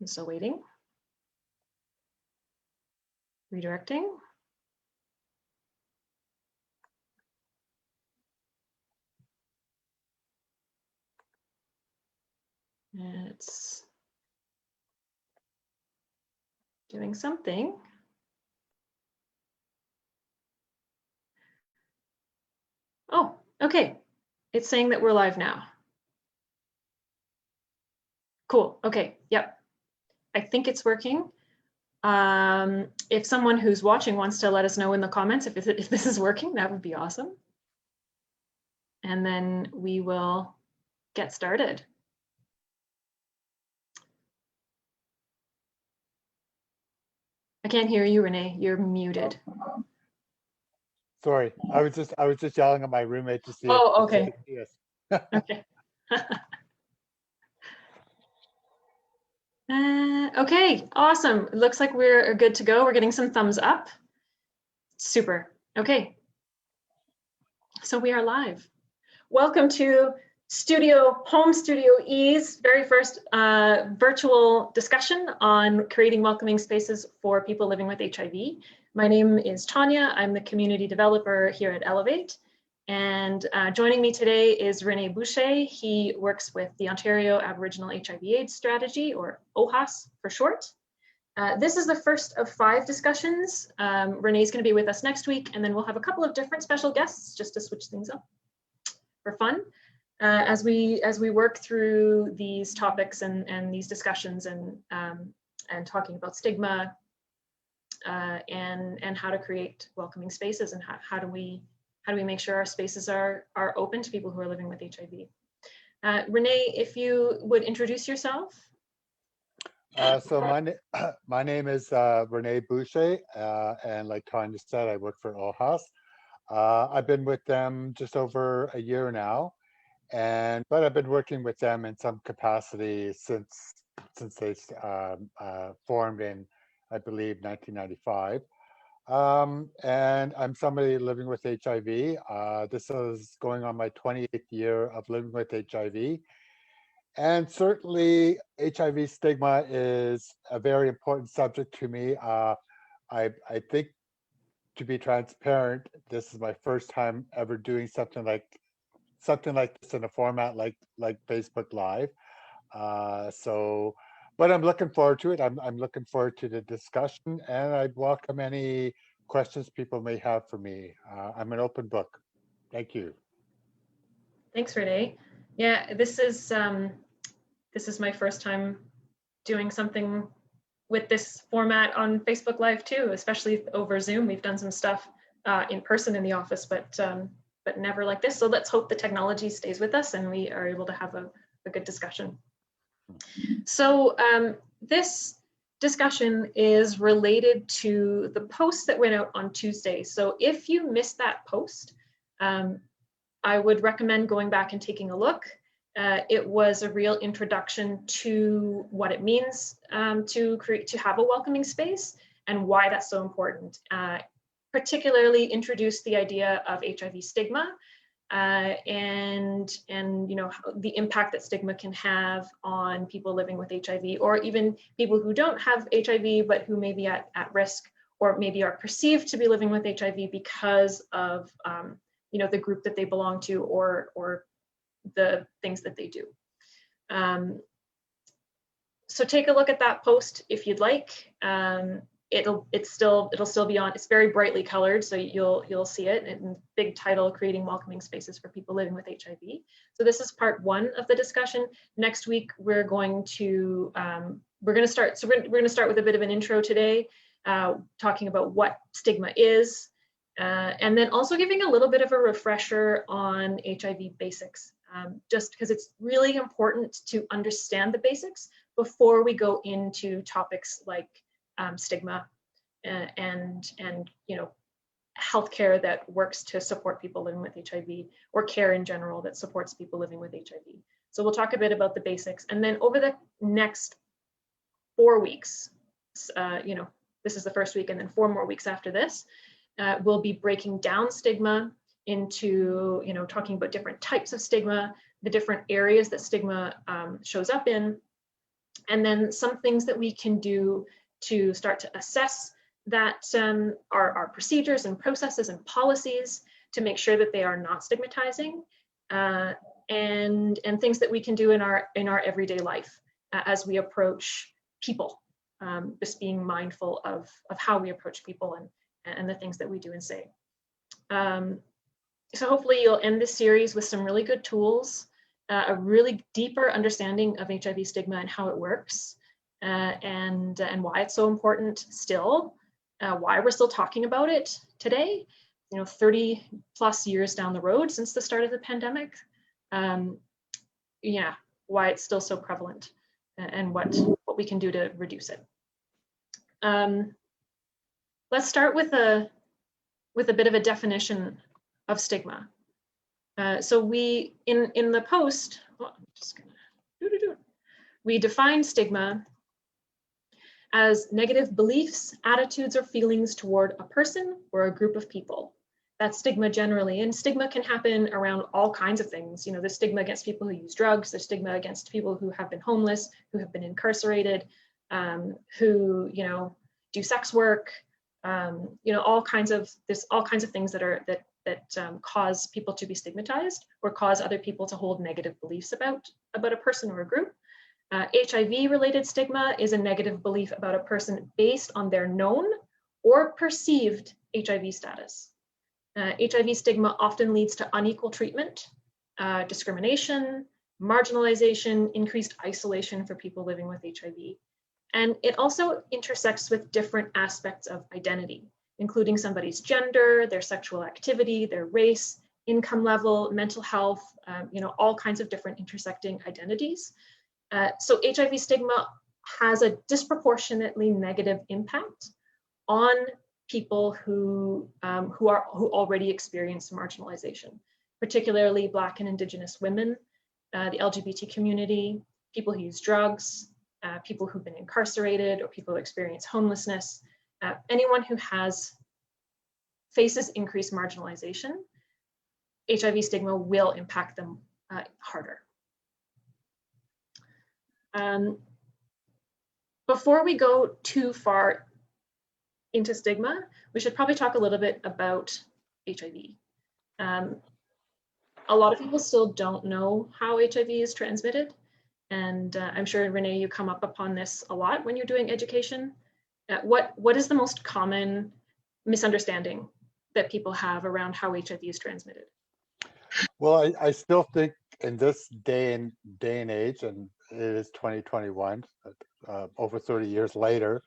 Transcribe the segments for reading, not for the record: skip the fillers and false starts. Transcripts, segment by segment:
I'm still waiting. Redirecting. And it's doing something. Oh, okay. It's saying that we're live now. Cool. Okay. Yep. I think it's working. If someone who's watching wants to let us know in the comments if this is working, that would be awesome. And then we will get started. I can't hear you, Renee. You're muted. Sorry, I was just yelling at my roommate to see. Oh, okay. Yes. Okay. Okay, awesome. It looks like we're good to go. We're getting some thumbs up. Super. Okay. So we are live. Welcome to Home Studio E's very first virtual discussion on creating welcoming spaces for people living with HIV. My name is Tanya. I'm the community developer here at Elevate. And joining me today is Rene Boucher. He works with the Ontario Aboriginal HIV/AIDS Strategy, or OHAS for short. This is the first of 5 discussions. Renee's going to be with us next week, and then we'll have a couple of different special guests just to switch things up for fun as we work through these topics and these discussions and talking about stigma and how to create welcoming spaces and how do we make sure our spaces are open to people who are living with HIV. Renee, if you would introduce yourself. So my name is Rene Boucher, and like Tanya said, I work for OHAS. I've been with them just over a year now, but I've been working with them in some capacity since they formed in, I believe, 1995. And I'm somebody living with HIV. This is going on my 28th year of living with HIV. And certainly HIV stigma is a very important subject to me. I think, to be transparent, this is my first time ever doing something like this in a format like Facebook Live. But I'm looking forward to it. I'm looking forward to the discussion, and I'd welcome any questions people may have for me. I'm an open book. Thank you. Thanks, Renee. Yeah, this is my first time doing something with this format on Facebook Live too, especially over Zoom. We've done some stuff in person in the office, but never like this. So let's hope the technology stays with us and we are able to have a good discussion. So this discussion is related to the post that went out on Tuesday. So if you missed that post, I would recommend going back and taking a look. It was a real introduction to what it means to have a welcoming space and why that's so important. Particularly introduced the idea of HIV stigma and you know the impact that stigma can have on people living with HIV, or even people who don't have HIV but who may be at risk or maybe are perceived to be living with HIV because of you know the group that they belong to or the things that they do. So take a look at that post if you'd like. It'll still be on. It's very brightly colored, so you'll see it in big title: creating welcoming spaces for people living with HIV. So this is part 1 of the discussion. Next week we're going to start. So we're going to start with a bit of an intro today, talking about what stigma is, and then also giving a little bit of a refresher on HIV basics, just because it's really important to understand the basics before we go into topics like stigma and you know healthcare that works to support people living with HIV, or care in general that supports people living with HIV. So we'll talk a bit about the basics, and then over the next 4 weeks, you know, this is the first week, and then 4 more weeks after this, we'll be breaking down stigma into, you know, talking about different types of stigma, the different areas that stigma shows up in, And then some things that we can do to start to assess that our procedures and processes and policies to make sure that they are not stigmatizing, and things that we can do in our everyday life as we approach people, just being mindful of how we approach people and the things that we do and say. So hopefully you'll end this series with some really good tools, a really deeper understanding of HIV stigma and how it works, and why it's so important still, why we're still talking about it today, 30 plus years down the road since the start of the pandemic. Yeah, why it's still so prevalent, and what we can do to reduce it. Let's start with a bit of a definition of stigma. So we, in the post, I'm just gonna we define stigma as negative beliefs, attitudes, or feelings toward a person or a group of people. That's stigma generally, and stigma can happen around all kinds of things. There's stigma against people who use drugs, there's stigma against people who have been homeless, who have been incarcerated, who do sex work, all kinds of things that cause people to be stigmatized or cause other people to hold negative beliefs about a person or a group. HIV-related stigma is a negative belief about a person based on their known or perceived HIV status. HIV stigma often leads to unequal treatment, discrimination, marginalization, increased isolation for people living with HIV. And it also intersects with different aspects of identity, including somebody's gender, their sexual activity, their race, income level, mental health, all kinds of different intersecting identities. So HIV stigma has a disproportionately negative impact on people who already experience marginalization, particularly Black and Indigenous women, the LGBT community, people who use drugs, people who've been incarcerated, or people who experience homelessness, anyone who faces increased marginalization. HIV stigma will impact them harder. Before we go too far into stigma, we should probably talk a little bit about HIV. A lot of people still don't know how HIV is transmitted. And I'm sure, Renee, you come up upon this a lot when you're doing education. What is the most common misunderstanding that people have around how HIV is transmitted? Well, I still think in this day and age, and it is 2021, over 30 years later,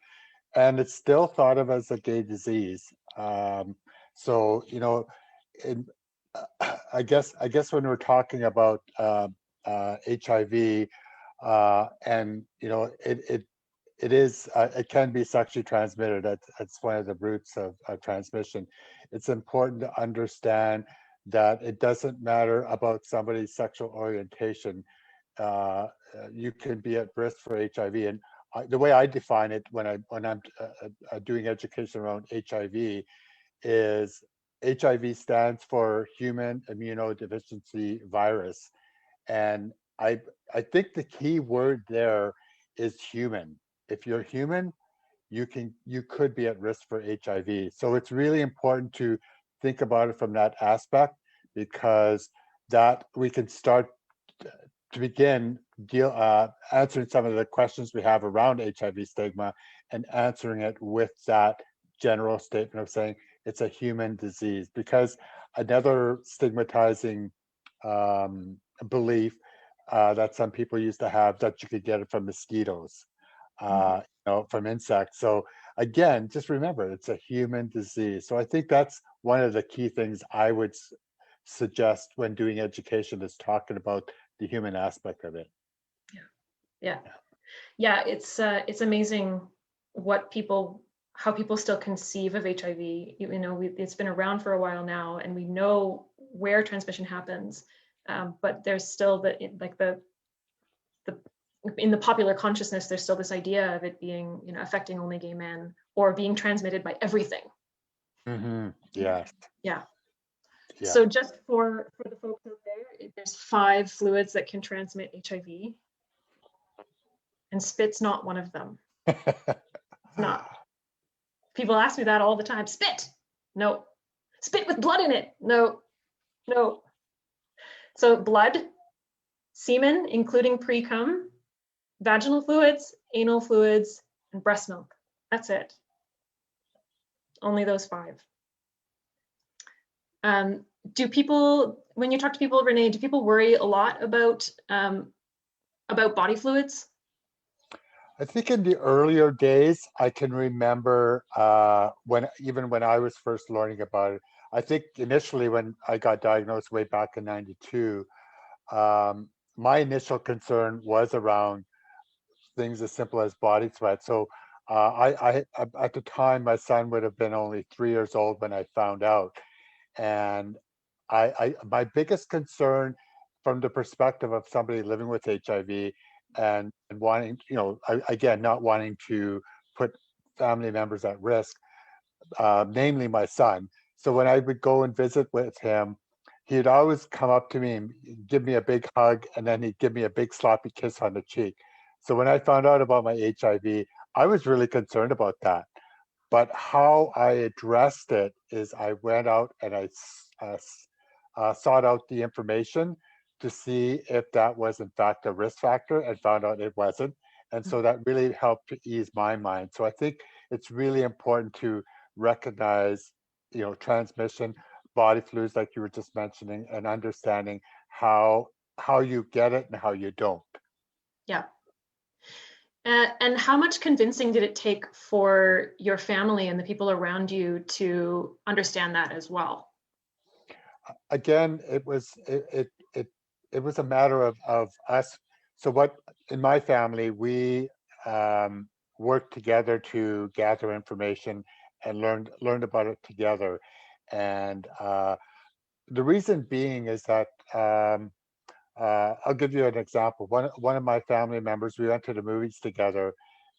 and it's still thought of as a gay disease. So, I guess when we're talking about HIV, and it can be sexually transmitted. That's one of the roots of transmission. It's important to understand that it doesn't matter about somebody's sexual orientation. You can be at risk for HIV, and the way I define it when I'm doing education around HIV is HIV stands for human immunodeficiency virus, and I think the key word there is human. If you're human, you could be at risk for HIV. So it's really important to think about it from that aspect, because that we can start to begin answering some of the questions we have around HIV stigma, and answering it with that general statement of saying it's a human disease. Because another stigmatizing belief that some people used to have, that you could get it from mosquitoes, from insects. So again, just remember, it's a human disease. So I think that's one of the key things I would suggest when doing education, is talking about the human aspect of it. Yeah. It's amazing how people still conceive of HIV. It's been around for a while now, and we know where transmission happens, but there's still in the popular consciousness, there's still this idea of it being, affecting only gay men, or being transmitted by everything. Mm-hmm. Yes. Yeah. Yeah. So just for the folks out there, there's 5 fluids that can transmit HIV. and spit's not one of them. It's not. People ask me that all the time. Spit? No. Spit with blood in it? No. No. So blood, semen, including pre-cum, vaginal fluids, anal fluids, and breast milk. That's it. Only those 5. Do people, when you talk to people, Renee, do people worry a lot about body fluids? I think in the earlier days, I can remember when I was first learning about it. I think initially when I got diagnosed way back in '92, my initial concern was around things as simple as body sweat. So at the time, my son would have been only 3 years old when I found out, and my biggest concern from the perspective of somebody living with HIV and wanting, again, not wanting to put family members at risk, namely my son. So when I would go and visit with him, he'd always come up to me and give me a big hug, and then he'd give me a big sloppy kiss on the cheek. So when I found out about my HIV, I was really concerned about that. But how I addressed it is I went out and I sought out the information to see if that was in fact a risk factor, and found out it wasn't. And so that really helped to ease my mind. So I think it's really important to recognize, transmission, body fluids, like you were just mentioning, and understanding how you get it and how you don't. Yeah. And how much convincing did it take for your family and the people around you to understand that as well? Again, it was a matter of us. So what in my family, we worked together to gather information and learned about it together. And the reason being is that I'll give you an example. One of my family members, we went to the movies together,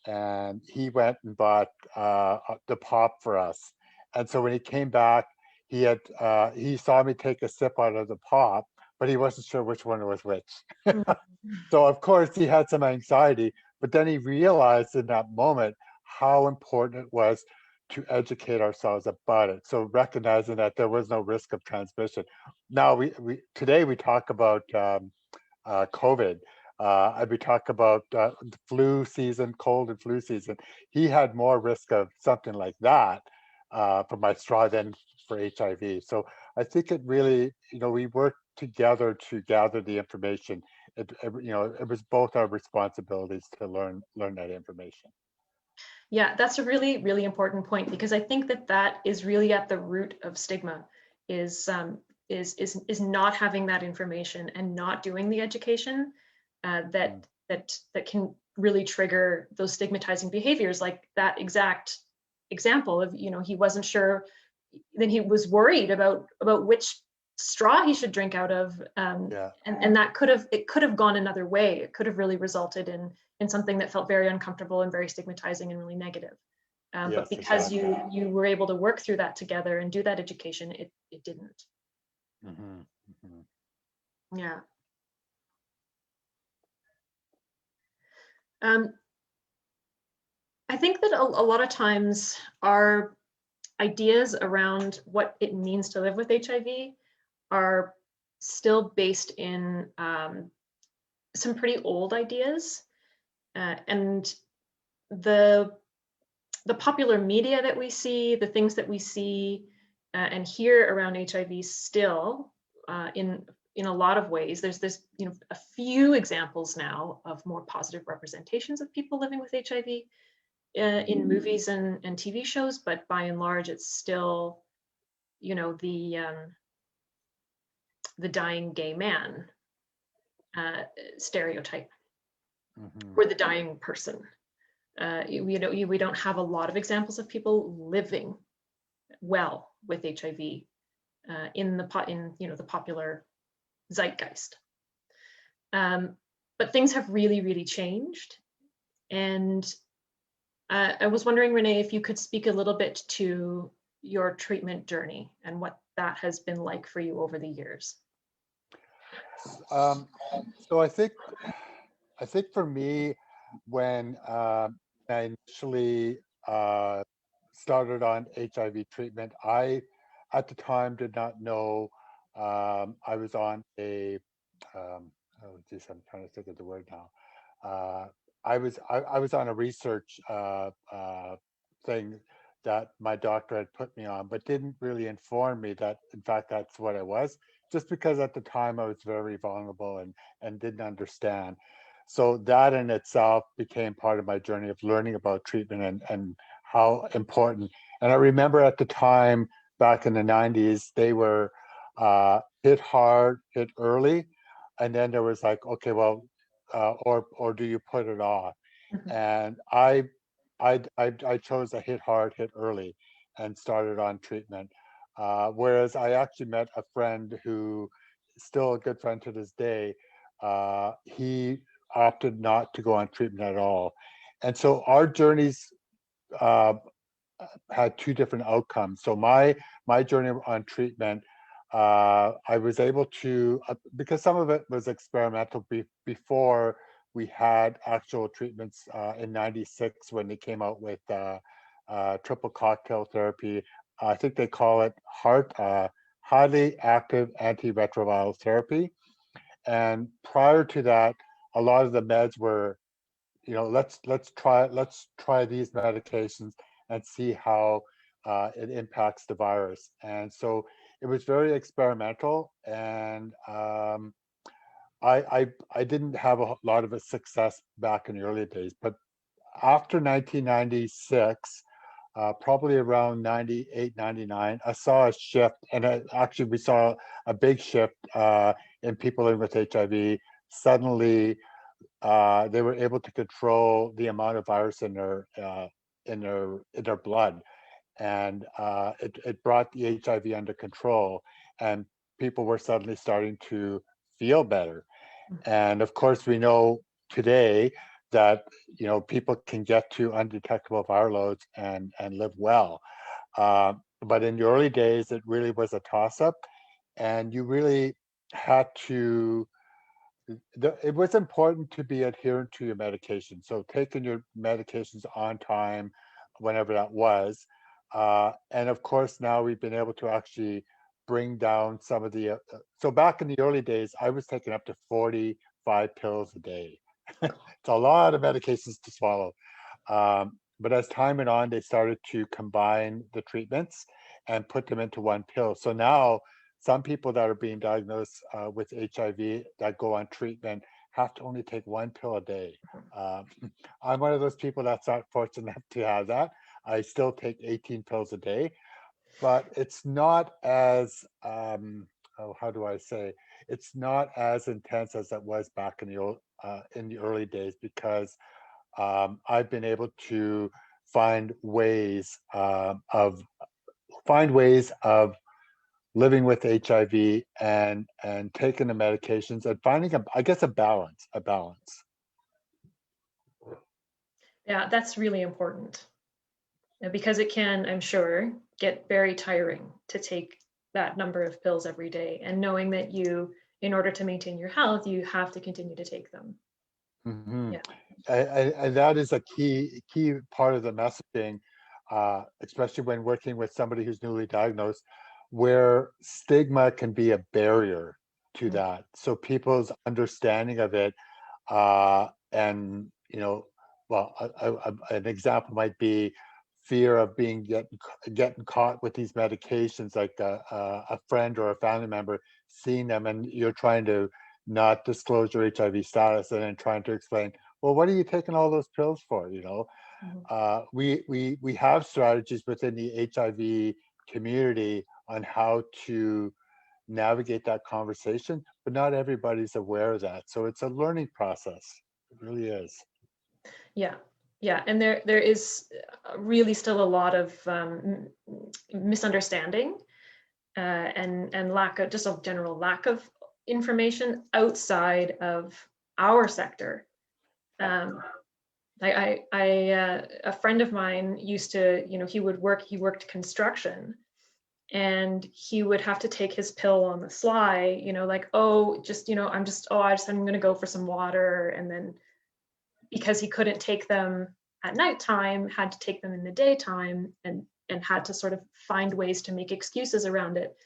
and he went and bought the pop for us. And so when he came back, he saw me take a sip out of the pop, but he wasn't sure which one was which. So of course he had some anxiety, but then he realized in that moment how important it was to educate ourselves about it. So recognizing that there was no risk of transmission. Now today we talk about COVID. We talk about the flu season, cold and flu season. He had more risk of something like that for my straw than for HIV. So I think it really, we worked together to gather the information. It was both our responsibilities to learn that information. Yeah, that's a really, really important point, because I think that is really at the root of stigma, is not having that information and not doing the education that can really trigger those stigmatizing behaviors, like that exact example of, he wasn't sure, then he was worried about which straw he should drink out of, and that could have gone another way. It could have really resulted in something that felt very uncomfortable and very stigmatizing and really negative. But because exactly. you were able to work through that together and do that education, it didn't. Mm-hmm. Mm-hmm. Yeah. I think that a lot of times our ideas around what it means to live with HIV are still based in some pretty old ideas, and the popular media that we see, the things that we see and hear around HIV still, in a lot of ways, there's this, a few examples now of more positive representations of people living with HIV in movies and TV shows, but by and large, it's still, the dying gay man stereotype, or the dying person. We don't have a lot of examples of people living well with HIV in the popular zeitgeist. But things have really, really changed, and I was wondering, Renee, if you could speak a little bit to your treatment journey and what that has been like for you over the years. So I think for me, when I initially started on HIV treatment, I, at the time, did not know I was on a, oh geez, I'm trying to think of the word now. Uh, I was on a research thing that my doctor had put me on, but didn't really inform me that, in fact, that's what I was, just because at the time I was very vulnerable and didn't understand. So that in itself became part of my journey of learning about treatment and how important. And I remember at the time back in the 90s, they were hit hard, hit early, and then there was like, okay, well, or do you put it off? Mhm. And I chose a hit hard, hit early, and started on treatment. Whereas I actually met a friend who, still a good friend to this day, he opted not to go on treatment at all. And so our journeys uh, had two different outcomes. So my journey on treatment, I was able to, because some of it was experimental before we had actual treatments in '96 when they came out with triple cocktail therapy. I think they call it highly active antiretroviral therapy. And prior to that, a lot of the meds were, let's try these medications and see how it impacts the virus. And so it was very experimental, and I didn't have a lot of a success back in the early days. But after 1996, probably around 98, 99, I saw a shift, and actually we saw a big shift in people living with HIV. Suddenly, they were able to control the amount of virus in their blood, and it brought the HIV under control, and people were suddenly starting to feel better. And of course, we know today that people can get to undetectable viral loads and live well. But in the early days, it really was a toss up, and you really had to it was important to be adherent to your medication. So taking your medications on time, whenever that was. And of course, now we've been able to actually bring down some of the, so back in the early days, I was taking up to 45 pills a day. It's a lot of medications to swallow. But as time went on, they started to combine the treatments and put them into one pill. So now some people that are being diagnosed with HIV that go on treatment have to only take one pill a day. Um, I'm one of those people that's not fortunate enough to have that. I still take 18 pills a day, but it's not as, oh, how do I say, it's not as intense as it was back in the early days, because I've been able to find ways of living with HIV and taking the medications and finding I guess a balance, Yeah, that's really important because it can, I'm sure, get very tiring to take that number of pills every day. And knowing that you, in order to maintain your health, you have to continue to take them. hmm Yeah. and that is a key part of the messaging, especially when working with somebody who's newly diagnosed, where stigma can be a barrier to Mm. that. So people's understanding of it, and well, an example might be fear of getting caught with these medications, like a friend or a family member seeing them, and you're trying to not disclose your HIV status, and then trying to explain, well, what are you taking all those pills for? Mhm. We have strategies within the HIV community on how to navigate that conversation, but not everybody's aware of that. So it's a learning process. It really is. Yeah. Yeah. And there is really still a lot of misunderstanding and lack of, just a general lack of information outside of our sector. Um, a friend of mine used to, he worked construction, and he would have to take his pill on the sly, like, oh, just, I'm going to go for some water. And then because he couldn't take them at nighttime, had to take them in the daytime, and had to sort of find ways to make excuses around it,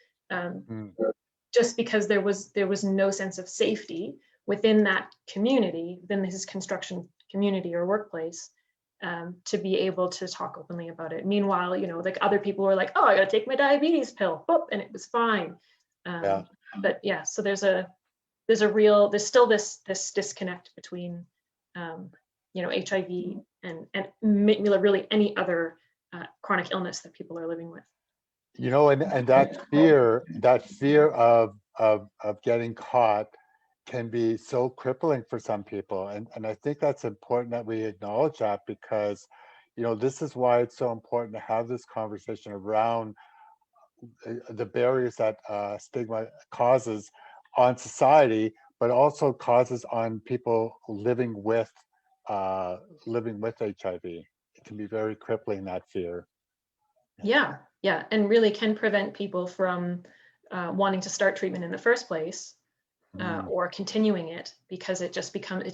just because there was no sense of safety within that community, within his construction community or workplace, to be able to talk openly about it. Meanwhile, like other people were like, oh, I gotta take my diabetes pill, whoop, and it was fine. But yeah, so there's still this disconnect between HIV and really any other chronic illness that people are living with. And that fear of getting caught can be so crippling for some people. And I think that's important that we acknowledge that, because, this is why it's so important to have this conversation around the barriers that stigma causes on society, but also causes on people living with HIV. It can be very crippling, that fear. Yeah, and really can prevent people from wanting to start treatment in the first place, or continuing it, because it just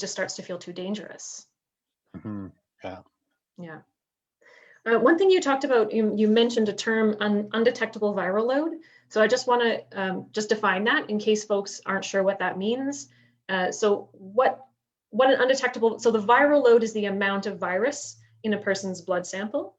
starts to feel too dangerous. Yeah. One thing you talked about, you mentioned a term, undetectable viral load. So I just want to just define that in case folks aren't sure what that means. So what an undetectable, so the viral load is the amount of virus in a person's blood sample.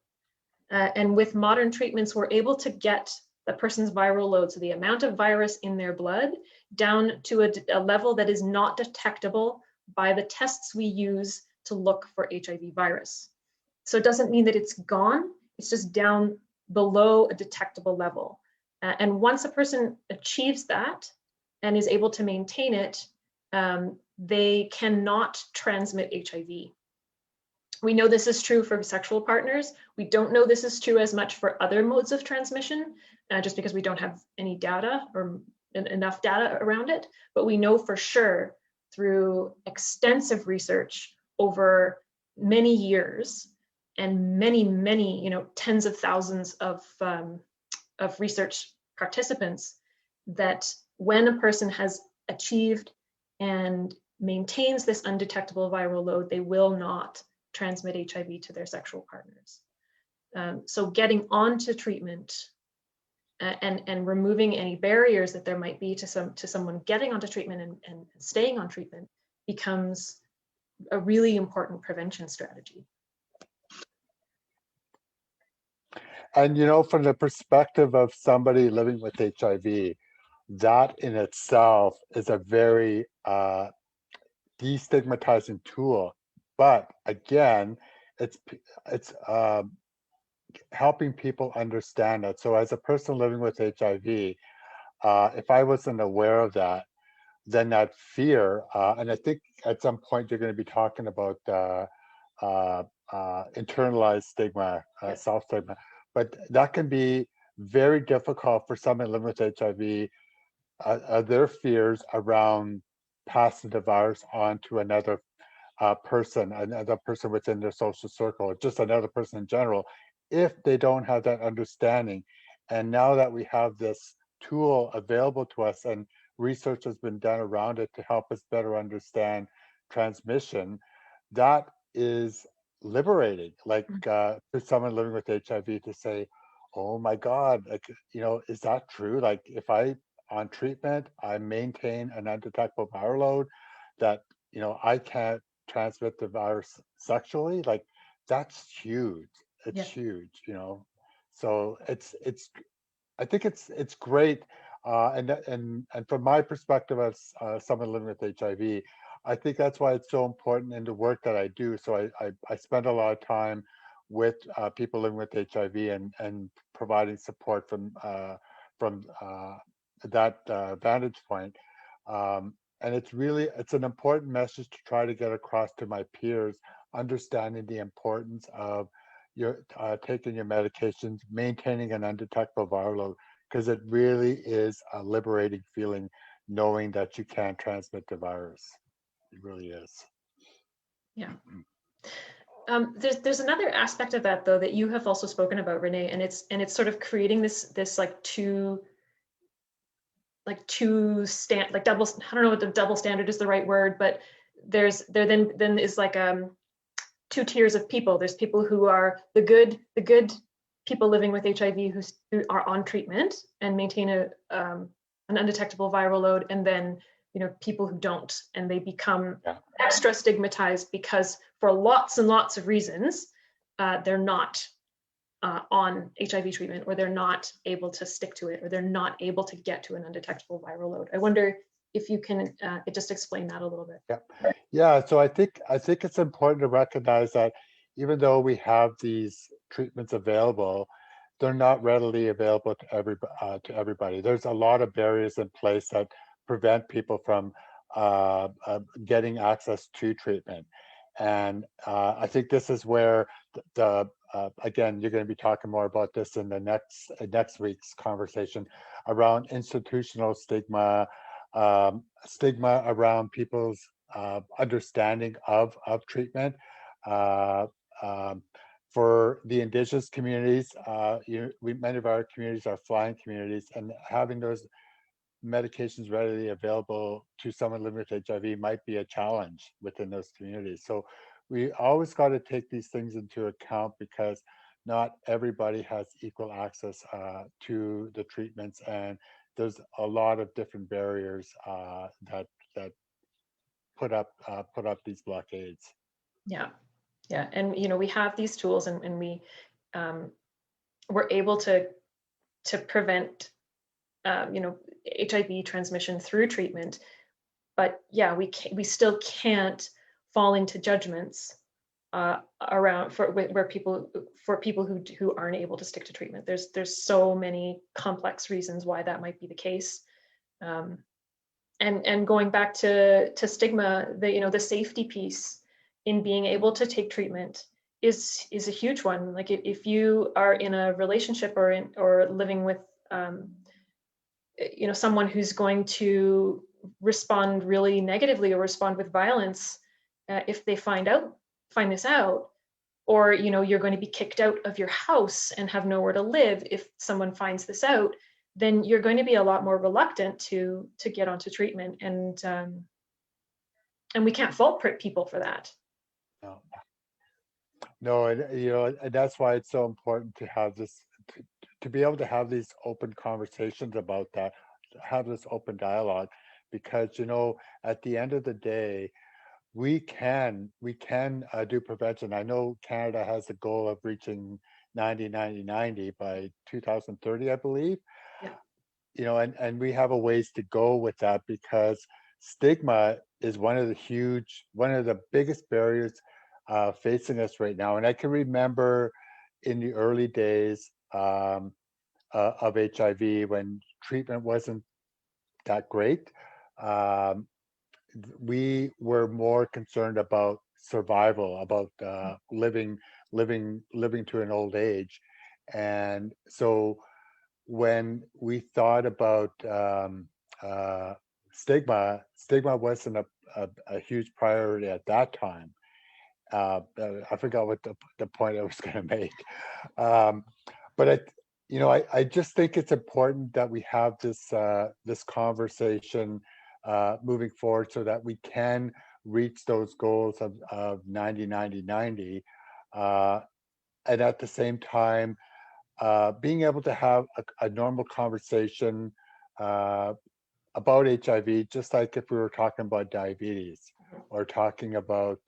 And with modern treatments, we're able to get the person's viral load, so the amount of virus in their blood, down to a level that is not detectable by the tests we use to look for HIV virus. So it doesn't mean that it's gone, it's just down below a detectable level. And once a person achieves that and is able to maintain it, they cannot transmit HIV. We know this is true for sexual partners. We don't know this is true as much for other modes of transmission, just because we don't have any data or enough data around it. But we know for sure through extensive research over many years and many, tens of thousands of research participants, that when a person has achieved and maintains this undetectable viral load, they will not transmit HIV to their sexual partners. So getting onto treatment and removing any barriers that there might be to someone getting onto treatment and staying on treatment becomes a really important prevention strategy. And, from the perspective of somebody living with HIV, that in itself is a very destigmatizing tool. But again, it's helping people understand it. So as a person living with HIV, if I wasn't aware of that, then that fear, and I think at some point you're going to be talking about internalized stigma, self-stigma, but that can be very difficult for someone living with HIV, their fears around passing the virus on to another person, another person within their social circle, or just another person in general, if they don't have that understanding. And now that we have this tool available to us, and research has been done around it to help us better understand transmission, that is liberating, like for someone living with HIV to say, oh my God, like, is that true? Like, if I on treatment, I maintain an undetectable viral load, that, I can't transmit the virus sexually, like, that's huge. It's huge, so it's I think it's great, and from my perspective as someone living with HIV, I think that's why it's so important in the work that I do. So I spend a lot of time with people living with HIV, and providing support from that vantage point. And it's an important message to try to get across to my peers, understanding the importance of your taking your medications, maintaining an undetectable viral load, because it really is a liberating feeling knowing that you can't transmit the virus. It really is. Yeah. There's another aspect of that, though, that you have also spoken about, Renee, and it's sort of creating this double, I don't know what the double standard is the right word, but there then is like two tiers of people. There's people who are the good people living with HIV who are on treatment and maintain an undetectable viral load, and then people who don't, and they become extra stigmatized because for lots and lots of reasons they're not on HIV treatment, or they're not able to stick to it, or they're not able to get to an undetectable viral load. I wonder if you can just explain that a little bit. Yeah. So I think it's important to recognize that even though we have these treatments available, they're not readily available to everybody. There's a lot of barriers in place that prevent people from getting access to treatment. And I think this is where again, you're going to be talking more about this in the next week's conversation around institutional stigma, stigma around people's understanding of treatment. For the Indigenous communities, many of our communities are flying communities, and having those medications readily available to someone living with HIV might be a challenge within those communities. So we always got to take these things into account, because not everybody has equal access to the treatments, and there's a lot of different barriers that put up these blockades. Yeah, and we have these tools, and we're able to prevent HIV transmission through treatment, but we still can't fall into judgments around for people who aren't able to stick to treatment. There's so many complex reasons why that might be the case. And going back to stigma, the safety piece in being able to take treatment is a huge one. Like if you are in a relationship or living with someone who's going to respond really negatively or respond with violence if they find this out, or you're going to be kicked out of your house and have nowhere to live if someone finds this out, then you're going to be a lot more reluctant to get onto treatment, and we can't fault people for that. No, and that's why it's so important to have this, to be able to have these open conversations about that, have this open dialogue, because at the end of the day, we can do prevention. I know Canada has a goal of reaching 90-90-90 by 2030, I believe. Yeah. And we have a ways to go with that, because stigma is one of the biggest barriers facing us right now. And I can remember in the early days of HIV, when treatment wasn't that great, we were more concerned about survival, about living to an old age. And so when we thought about stigma wasn't a huge priority at that time. I forgot what the point I was going to make. But I just think it's important that we have this conversation moving forward, so that we can reach those goals of 90-90-90, and at the same time being able to have a normal conversation about HIV, just like if we were talking about diabetes or talking about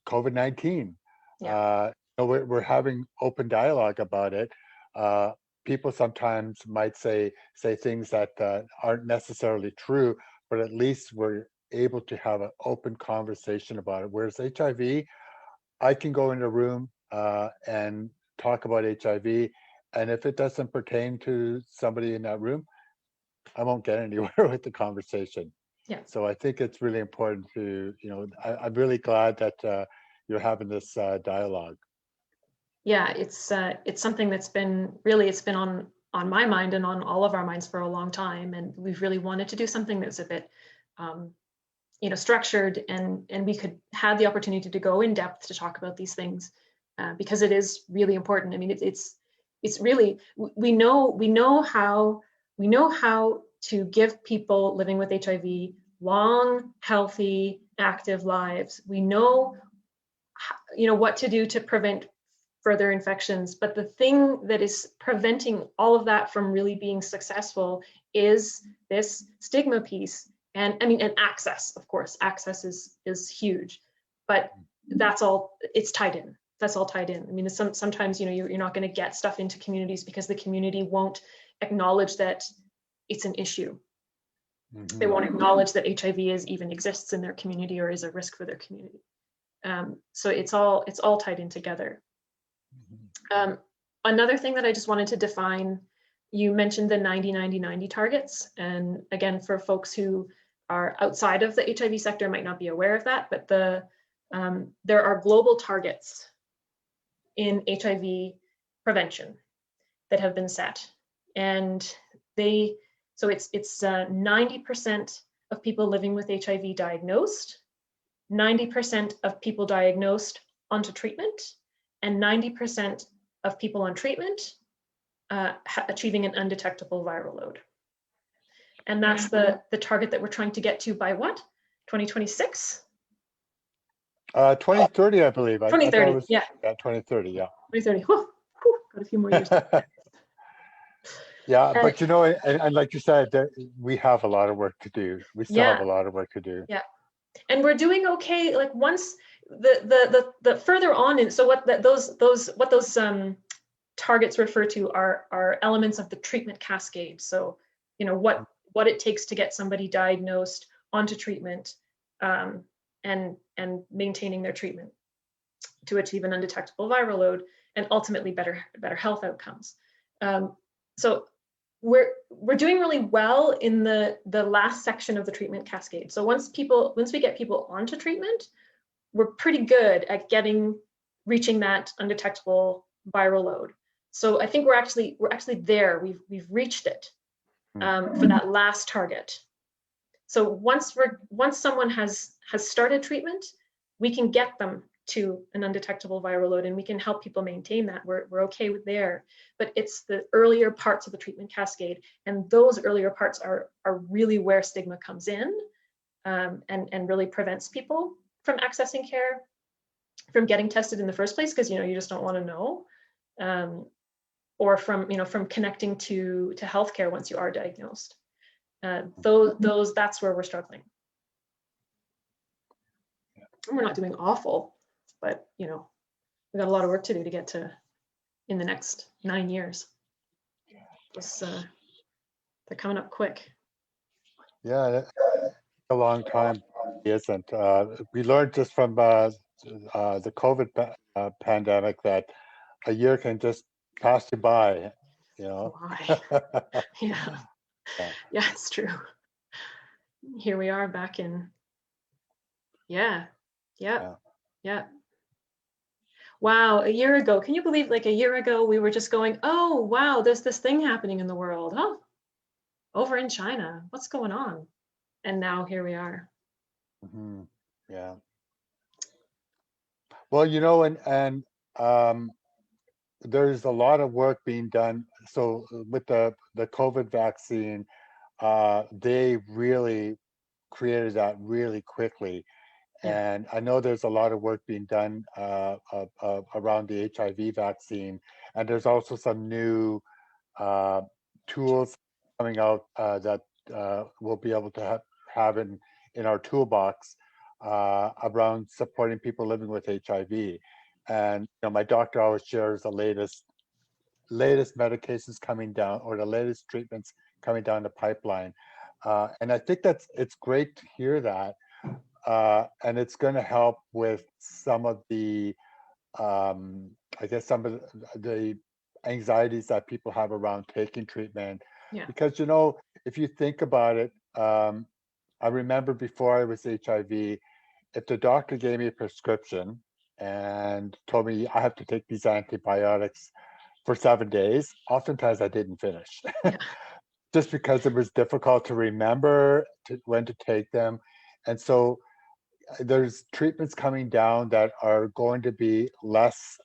COVID-19. We're having open dialogue about it. People sometimes might say things that aren't necessarily true, but at least we're able to have an open conversation about it. Whereas HIV, I can go in a room and talk about HIV, and if it doesn't pertain to somebody in that room, I won't get anywhere with the conversation. Yeah. So I think it's really important to, I'm really glad that you're having this dialogue. Yeah, it's something that's been on my mind and on all of our minds for a long time, and we've really wanted to do something that's a bit structured, and we could have the opportunity to go in depth to talk about these things because it is really important. I mean, it's really, we know how to give people living with HIV long, healthy, active lives. We know, what to do to prevent further infections. But the thing that is preventing all of that from really being successful is this stigma piece. And I mean, and access, of course, access is huge, but that's all, it's tied in. That's all tied in. I mean, sometimes, you're not going to get stuff into communities because the community won't acknowledge that it's an issue. Mm-hmm. They won't acknowledge that HIV even exists in their community or is a risk for their community. So it's all tied in together. Another thing that I just wanted to define, you mentioned the 90-90-90 targets. And again, for folks who are outside of the HIV sector might not be aware of that, but there are global targets in HIV prevention that have been set. And so it's 90% of people living with HIV diagnosed, 90% of people diagnosed onto treatment, and 90% of people on treatment achieving an undetectable viral load. And that's the target that we're trying to get to by what? 2026? 2030, I believe. 2030, yeah. 2030, yeah. 2030, got a few more years. Yeah, but and like you said, we have a lot of work to do. We still have a lot of work to do. Yeah, and we're doing okay. Like once the further on in, so what those targets refer to are elements of the treatment cascade. So what it takes to get somebody diagnosed onto treatment, and maintaining their treatment to achieve an undetectable viral load and ultimately better health outcomes. So we're doing really well in the last section of the treatment cascade. So once we get people onto treatment, we're pretty good at reaching that undetectable viral load. So I think we're actually there. We've reached it for that last target. So once someone has started treatment, we can get them to an undetectable viral load, and we can help people maintain that. We're okay with there, but it's the earlier parts of the treatment cascade, and those earlier parts are really where stigma comes in, and really prevents people from accessing care, from getting tested in the first place, because you just don't want to know, or from connecting to healthcare once you are diagnosed. That's where we're struggling. And we're not doing awful, but we've got a lot of work to do to get to in the next 9 years. They're coming up quick. Yeah, a long time, isn't. We learned just from the COVID pandemic that a year can just pass you by. Yeah, it's true. Here we are back in. Yeah. Wow, a year ago, can you believe, like a year ago, we were just going, oh, wow, there's this thing happening in the world. Oh, over in China, what's going on? And now here we are. Mm-hmm. Yeah. Well, and there's a lot of work being done. So with the COVID vaccine, they really created that really quickly. And I know there's a lot of work being done around the HIV vaccine, and there's also some new tools coming out that we'll be able to have in our toolbox around supporting people living with HIV. And my doctor always shares the latest medications coming down, or the latest treatments coming down the pipeline. And I think it's great to hear that. And it's going to help with some of the, I guess, some of the anxieties that people have around taking treatment. Yeah. Because, if you think about it, I remember before I was HIV, if the doctor gave me a prescription and told me I have to take these antibiotics for 7 days, oftentimes I didn't finish. Yeah. Just because it was difficult to remember when to take them. And so there's treatments coming down that are going to be less,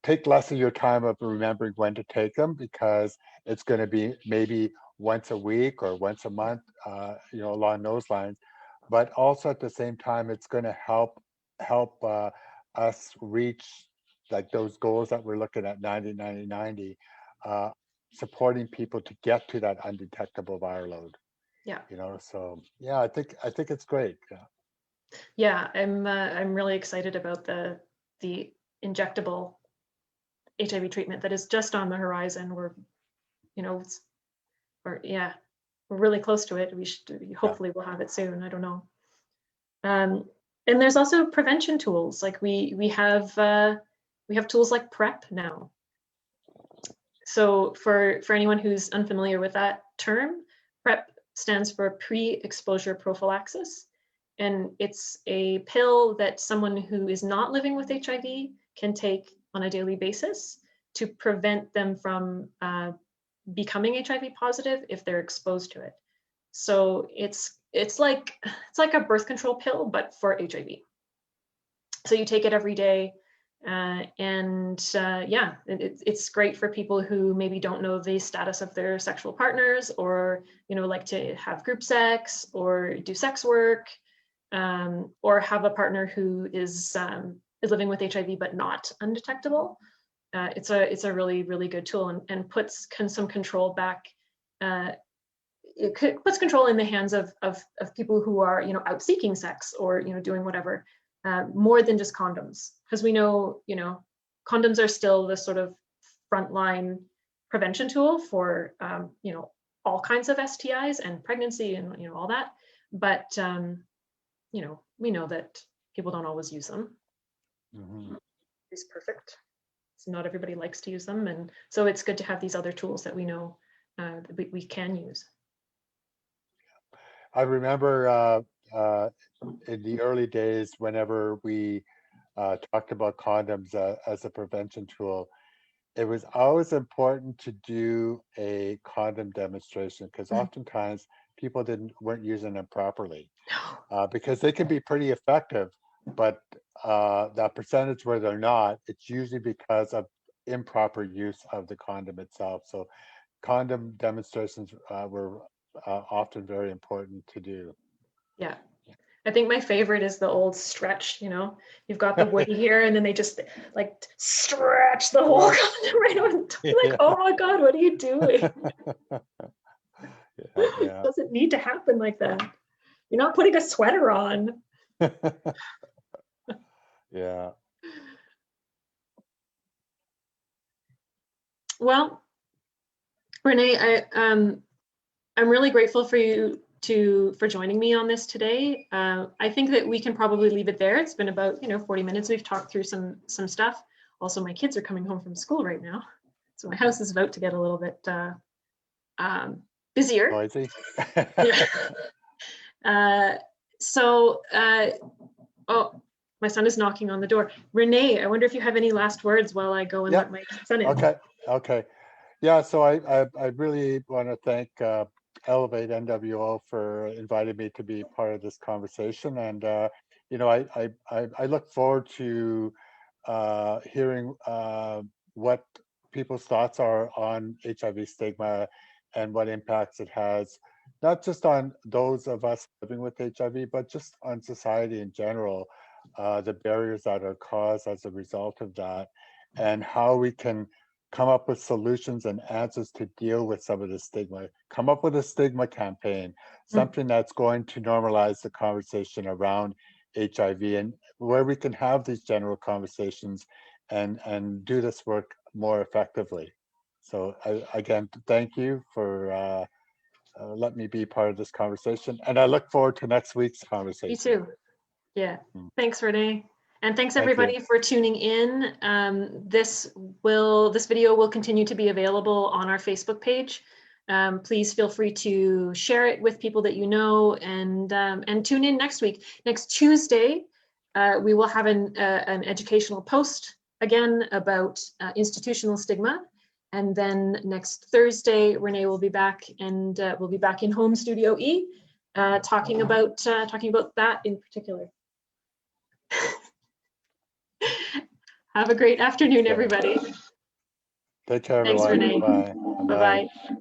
take less of your time of remembering when to take them, because it's going to be maybe once a week or once a month, along those lines. but also at the same time, it's going to help us reach like those goals that we're looking at 90-90-90, supporting people to get to that undetectable viral load. Yeah. So yeah, I think it's great. Yeah. Yeah, I'm really excited about the injectable HIV treatment that is just on the horizon. We're, yeah, we're really close to it. Hopefully we'll have it soon. I don't know. And there's also prevention tools. Like we have tools like PrEP now. So for anyone who's unfamiliar with that term, PrEP stands for pre-exposure prophylaxis. And it's a pill that someone who is not living with HIV can take on a daily basis to prevent them from becoming HIV positive if they're exposed to it. So it's like a birth control pill, but for HIV. So you take it every day. Yeah, it's great for people who maybe don't know the status of their sexual partners, or like to have group sex or do sex work, or have a partner who is living with HIV but not undetectable. It's a really, really good tool, and puts some control back. It puts control in the hands of people who are out seeking sex, or doing whatever, more than just condoms, because we know condoms are still the sort of frontline prevention tool for all kinds of STIs and pregnancy and all that, but we know that people don't always use them. Mm-hmm. It's perfect. So not everybody likes to use them, and so it's good to have these other tools that we know that we can use. I remember in the early days, whenever we talked about condoms as a prevention tool, it was always important to do a condom demonstration, because oftentimes people weren't using them properly, because they can be pretty effective, but that percentage where they're not, it's usually because of improper use of the condom itself. So condom demonstrations were often very important to do. Yeah. I think my favorite is the old stretch, you've got the woody here, and then they just like stretch the whole condom right on top. Like, oh my God, what are you doing? Yeah. It doesn't need to happen like that. You're not putting a sweater on. Yeah. Well, Renee, I'm really grateful for you for joining me on this today. I think that we can probably leave it there. It's been about 40 minutes. We've talked through some stuff. Also, my kids are coming home from school right now, so my house is about to get a little bit busier. Noisy. Yeah. Oh, my son is knocking on the door. Renee, I wonder if you have any last words while I go and let my son in. Okay. Yeah, so I really want to thank Elevate NWO for inviting me to be part of this conversation, and I look forward to hearing what people's thoughts are on HIV stigma and what impacts it has, not just on those of us living with HIV, but just on society in general, the barriers that are caused as a result of that, and how we can come up with solutions and answers to deal with some of the stigma. Come up with a stigma campaign, something that's going to normalize the conversation around HIV, and where we can have these general conversations and do this work more effectively. So again, thank you for letting me be part of this conversation, and I look forward to next week's conversation. Me too. Yeah. Thanks, Renee. And thanks Thank everybody you. for tuning in. This video will continue to be available on our Facebook page. Please feel free to share it with people that you know, and tune in next week. Next Tuesday, we will have an educational post again about institutional stigma. And then next Thursday, Renee will be back, and we'll be back in Home Studio E, talking about that in particular. Have a great afternoon, everybody. Take care, Thanks, everyone. Renee. Bye. Bye-bye.